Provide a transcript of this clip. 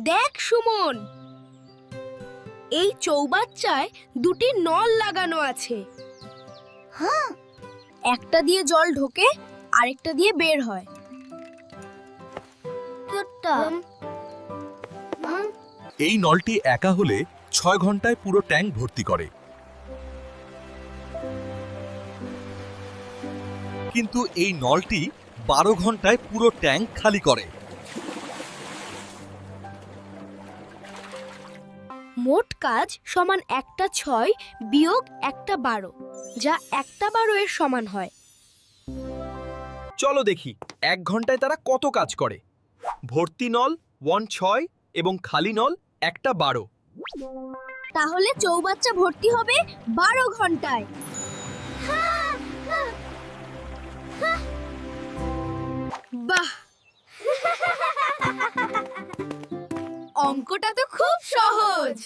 দেখ সুমন, এই চৌবাচ্চায় দুটি নল লাগানো আছে। হ্যাঁ, একটা দিয়ে জল ঢোকে, আরেকটা দিয়ে বের হয়। এই নলটি একা হলে 6 ঘন্টায় পুরো ট্যাঙ্ক ভর্তি করে। কিন্তু এই নলটি 12 ঘন্টায় পুরো ট্যাঙ্ক খালি করে। মোট কাজ সমান 1টা 6 বিয়োগ 1টা 12, যা 1টা 12 এর সমান হয়। চলো দেখি 1 ঘন্টায় তারা কত কাজ করে। ভর্তি নল 6 এবং খালি নল 1টা 12। তাহলে চৌবাচ্চা ভর্তি হবে 12 ঘন্টায়। বাহ, অঙ্কটা তো খুব সহজ।